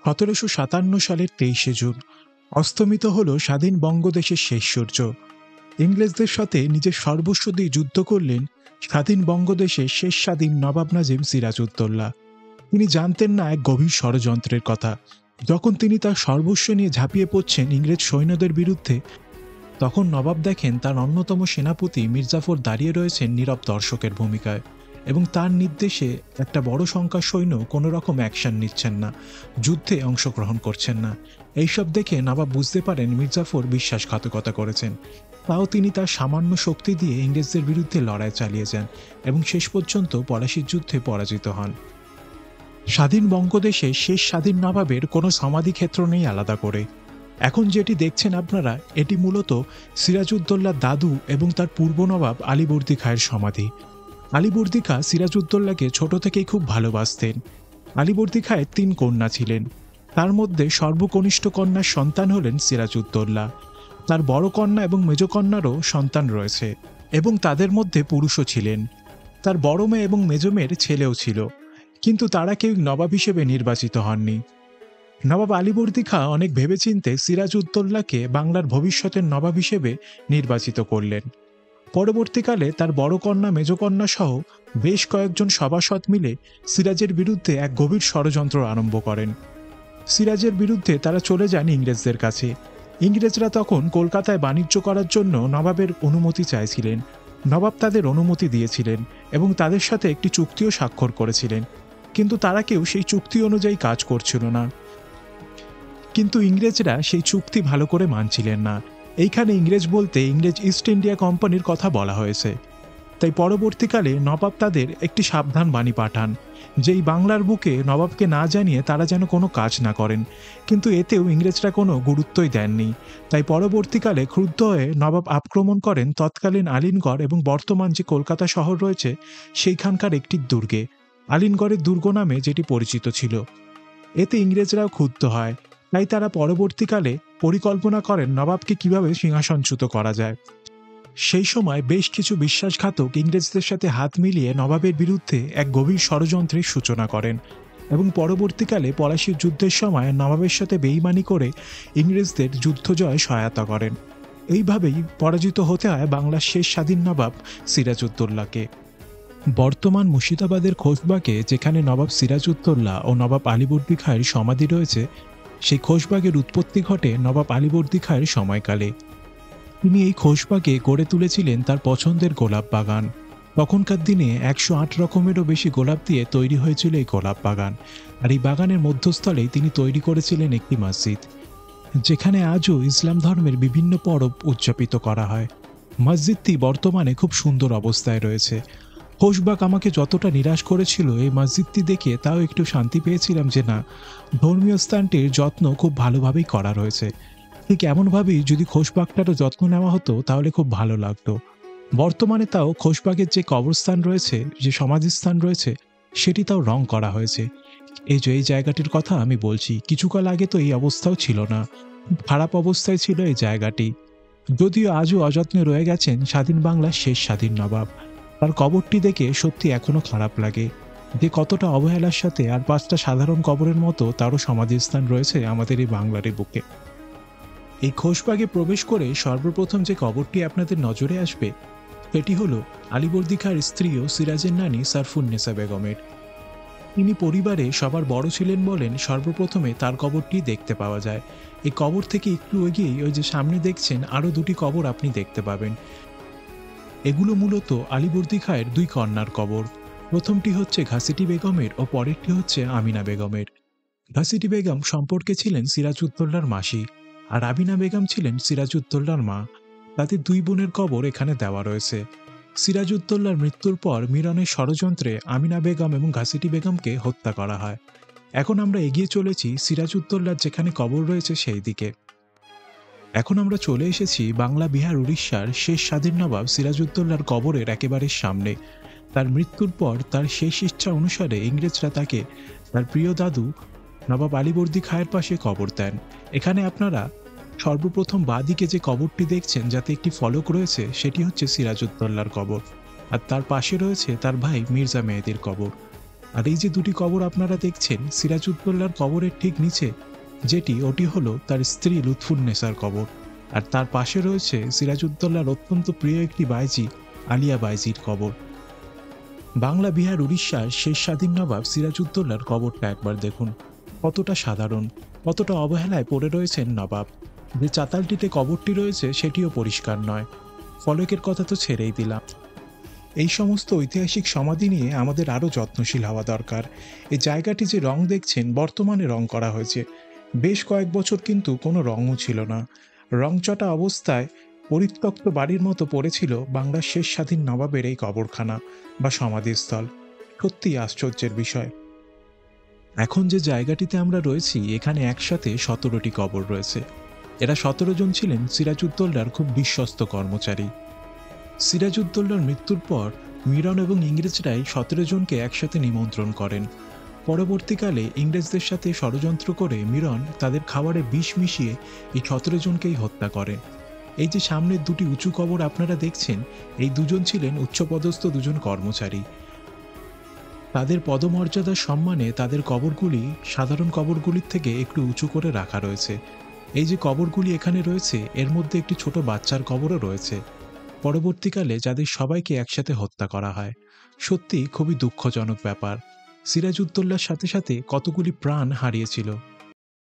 1757 সালের 23শে জুন অস্তমিত হল স্বাধীন বঙ্গদেশের শেষ সূর্য। ইংরেজদের সাথে নিজের সর্বস্ব দিয়ে যুদ্ধ করলেন স্বাধীন বঙ্গদেশের শেষ স্বাধীন নবাব নাজিম সিরাজউদ্দৌলা। তিনি জানতেন না এক গভীর ষড়যন্ত্রের কথা। যখন তিনি তার সর্বস্ব নিয়ে ঝাঁপিয়ে পড়ছেন ইংরেজ সৈন্যদের বিরুদ্ধে, তখন নবাব দেখেন তার অন্যতম সেনাপতি মির্জাফর দাঁড়িয়ে রয়েছেন নীরব দর্শকের ভূমিকায়, এবং তার নির্দেশে একটা বড় সংখ্যার সৈন্য কোনো রকম অ্যাকশন নিচ্ছেন না, যুদ্ধে অংশগ্রহণ করছেন না। এইসব দেখে নবাব বুঝতে পারেন মির্জাফর বিশ্বাসঘাতকতা করেছেন। তাও তিনি তার সামান্য শক্তি দিয়ে ইংরেজদের বিরুদ্ধে লড়াই চালিয়ে যান এবং শেষ পর্যন্ত পলাশির যুদ্ধে পরাজিত হন। স্বাধীন বঙ্গদেশে শেষ স্বাধীন নবাবের কোনো সমাধিক্ষেত্র নেই আলাদা করে। এখন যেটি দেখছেন আপনারা, এটি মূলত সিরাজউদ্দৌলার দাদু এবং তার পূর্ব নবাব আলীবর্দী খাঁয়ের সমাধি। আলীবর্দী খাঁ সিরাজউদ্দৌলাকে ছোট থেকেই খুব ভালোবাসতেন। আলীবর্দী খাঁয়ের 3 কন্যা ছিলেন। তার মধ্যে সর্বকনিষ্ঠ কন্যার সন্তান হলেন সিরাজউদ্দৌলা। তার বড় কন্যা এবং মেজ কন্যারও সন্তান রয়েছে, এবং তাদের মধ্যে পুরুষও ছিলেন। তার বড় মেয়ে এবং মেজ মেয়ের ছেলেও ছিল, কিন্তু তারা কেউ নবাব হিসেবে নির্বাচিত হননি। নবাব আলীবর্দী খাঁ অনেক ভেবেচিন্তে সিরাজউদ্দৌলাকে বাংলার ভবিষ্যতের নবাব হিসেবে নির্বাচিত করলেন। পরবর্তীকালে তার বড় কন্যা মেজ কন্যা সহ বেশ কয়েকজন সভাসদ মিলে সিরাজের বিরুদ্ধে এক গভীর ষড়যন্ত্র আরম্ভ করেন। সিরাজের বিরুদ্ধে তারা চলে যান ইংরেজদের কাছে। ইংরেজরা তখন কলকাতায় বাণিজ্য করার জন্য নবাবের অনুমতি চাইছিলেন। নবাব তাদের অনুমতি দিয়েছিলেন এবং তাদের সাথে একটি চুক্তিও স্বাক্ষর করেছিলেন, কিন্তু তারা কেউ সেই চুক্তি অনুযায়ী কাজ করছিল না। কিন্তু ইংরেজরা সেই চুক্তি ভালো করে মানছিলেন না। এইখানে ইংরেজ বলতে ইংরেজ ইস্ট ইন্ডিয়া কোম্পানির কথা বলা হয়েছে। তাই পরবর্তীকালে নবাব তাদের একটি সাবধান বাণী পাঠান, যেই বাংলার বুকে নবাবকে না জানিয়ে তারা যেন কোনো কাজ না করেন। কিন্তু এতেও ইংরেজরা কোনো গুরুত্বই দেননি। তাই পরবর্তীকালে ক্রুদ্ধ হয়ে নবাব আক্রমণ করেন তৎকালীন আলিনগড় এবং বর্তমান যে কলকাতা শহর রয়েছে সেইখানকার একটি দুর্গে, আলিনগড়ের দুর্গ নামে যেটি পরিচিত ছিল। এতে ইংরেজরাও ক্ষুব্ধ হয়। তাই তারা পরবর্তীকালে পরিকল্পনা করেন নবাবকে কিভাবে সিংহাসনচ্যুত করা যায়। সেই সময় বেশ কিছু বিশ্বাসঘাতক ইংরেজদের সাথে হাত মিলিয়ে নবাবের বিরুদ্ধে এক গভীর ষড়যন্ত্রের সূচনা করেন এবং পরবর্তীকালে পলাশির যুদ্ধের সময় নবাবের সাথে বেইমানি করে ইংরেজদের যুদ্ধজয়ে সহায়তা করেন। এইভাবেই পরাজিত হতে হয় বাংলার শেষ স্বাধীন নবাব সিরাজউদ্দৌলাকে। বর্তমান মুর্শিদাবাদের খোশবাগে যেখানে নবাব সিরাজউদ্দৌলা ও নবাব আলীবর্দী খাঁয়ের সমাধি রয়েছে, সেই খোশবাগের উৎপত্তি ঘটে নবাব আলীবর্দী খাঁয়ের সময়কালে। তিনি এই খোশবাগে গড়ে তুলেছিলেন তার পছন্দের গোলাপ বাগান। তখনকার দিনে 108 রকমেরও বেশি গোলাপ দিয়ে তৈরি হয়েছিল এই গোলাপ বাগান। আর এই বাগানের মধ্যস্থলেই তিনি তৈরি করেছিলেন একটি মসজিদ, যেখানে আজও ইসলাম ধর্মের বিভিন্ন পরব উদযাপিত করা হয়। মসজিদটি বর্তমানে খুব সুন্দর অবস্থায় রয়েছে। খোশবাগ আমাকে যতটা নিরাশ করেছিল, এই মসজিদটি দেখে তাও একটু শান্তি পেয়েছিলাম যে না, ধর্মীয় স্থানটির যত্ন খুব ভালোভাবেই করা রয়েছে। ঠিক এমনভাবেই যদি খোশবাগটারও যত্ন নেওয়া হতো তাহলে খুব ভালো লাগতো। বর্তমানে তাও খোশবাগের যে কবরস্থান রয়েছে, যে সমাধিস্থান রয়েছে, সেটি তাও রং করা হয়েছে। এই জায়গাটির কথা আমি বলছি, কিছুকাল আগে তো এই অবস্থাও ছিল না, খারাপ অবস্থায় ছিল এই জায়গাটি। যদিও আজও অযত্নে রয়ে গেছেন স্বাধীন বাংলার শেষ স্বাধীন নবাব। তার কবরটি দেখে সত্যি এখনো খারাপ লাগে যে কতটা অবহেলার সাথে আর 5টা সাধারণ কবরের মতো তারও সমাধিস্থান রয়েছে আমাদের এই বাংলার বুকে। এই খোশবাগে প্রবেশ করে সর্বপ্রথম যে কবরটি আপনাদের নজরে আসবে সেটি হলো আলীবর্দী খাঁর স্ত্রী ও সিরাজের নানি সারফুন্নেসা বেগমের। তিনি পরিবারে সবার বড় ছিলেন বলেন সর্বপ্রথমে তার কবরটি দেখতে পাওয়া যায়। এই কবর থেকে একটু এগিয়েই ওই যে সামনে দেখছেন আরও 2টি কবর আপনি দেখতে পাবেন। এগুলো মূলত আলীবর্দী খাঁয়ের 2 কন্যার কবর। প্রথমটি হচ্ছে ঘাসিটি বেগমের ও পরেরটি হচ্ছে আমিনা বেগমের। ঘাসিটি বেগম সম্পর্কে ছিলেন সিরাজউদ্দৌলার মাসি, আর আমিনা বেগম ছিলেন সিরাজউদ্দৌলার মা। তাদের 2 বোনের কবর এখানে দেওয়া রয়েছে। সিরাজউদ্দৌলার মৃত্যুর পর মিরনের ষড়যন্ত্রে আমিনা বেগম এবং ঘাসিটি বেগমকে হত্যা করা হয়। এখন আমরা এগিয়ে চলেছি সিরাজউদ্দৌলার যেখানে কবর রয়েছে সেই দিকে। এখন আমরা চলে এসেছি বাংলা, বিহার, উড়িষ্যার শেষ স্বাধীন নবাব সিরাজউদ্দৌলার কবরের একেবারে সামনে। তার মৃত্যুর পর তার শেষ ইচ্ছা অনুসারে ইংরেজরা তাকে তার প্রিয় দাদু নবাব আলীবর্দী খাঁয়ের পাশে কবর দেন। এখানে আপনারা সর্বপ্রথম বাঁদিকে যে কবরটি দেখছেন, যাতে একটি ফলক রয়েছে, সেটি হচ্ছে সিরাজউদ্দৌলার কবর, আর তার পাশে রয়েছে তার ভাই মির্জা মেহেদীর কবর। আর এই যে দুটি কবর আপনারা দেখছেন সিরাজউদ্দৌলার কবরের ঠিক নিচে ওটি হলো তার স্ত্রী লুৎফুন্নেসার কবর, আর তার পাশে রয়েছে সিরাজউদ্দৌলার অত্যন্ত প্রিয় একটি বাইজি আলিয়া বাইজির কবর। বাংলা বিহার উড়িষ্যার শেষ স্বাধীন নবাব সিরাজউদ্দৌলার কবরটা একবার দেখুন, কতটা সাধারণ, কতটা অবহেলায় পড়ে রয়েছেন নবাব। যে চাতালটিতে কবরটি রয়েছে সেটিও পরিষ্কার নয়, ফলকের কথা তো ছেড়েই দিলাম। এই সমস্ত ঐতিহাসিক সমাধি নিয়ে আমাদের আরও যত্নশীল হওয়া দরকার। এই জায়গাটি যে রং দেখছেন বর্তমানে রং করা হয়েছে, বেশ কয়েক বছর কিন্তু কোনো রঙও ছিল না। রংচটা অবস্থায় পরিত্যক্ত বাড়ির মতো পড়েছিল বাংলার শেষ স্বাধীন নবাবের এই কবরখানা বা সমাধিস্থল। সত্যিই আশ্চর্যের বিষয়। এখন যে জায়গাটিতে আমরা রয়েছি এখানে একসাথে 17টি কবর রয়েছে। এরা 17 জন ছিলেন সিরাজউদ্দৌলার খুব বিশ্বস্ত কর্মচারী। সিরাজউদ্দৌলার মৃত্যুর পর মিরন এবং ইংরেজরাই 17 জনকে একসাথে নিমন্ত্রণ করেন। পরবর্তীকালে ইংরেজদের সাথে ষড়যন্ত্র করে মিরন তাদের খাবারে বিষ মিশিয়ে এই 17 জনকেই হত্যা করেন। এই যে সামনের দুটি উঁচু কবর আপনারা দেখছেন, এই দুজন ছিলেন উচ্চপদস্থ দুজন কর্মচারী। তাদের পদমর্যাদার সম্মানে তাদের কবরগুলি সাধারণ কবরগুলির থেকে একটু উঁচু করে রাখা রয়েছে। এই যে কবরগুলি এখানে রয়েছে এর মধ্যে একটি ছোট বাচ্চার কবরও রয়েছে, পরবর্তীকালে যাদের সবাইকে একসাথে হত্যা করা হয়। সত্যি খুবই দুঃখজনক ব্যাপার। সিরাজউদ্দৌলার সাথে সাথে কতগুলি প্রাণ হারিয়েছিল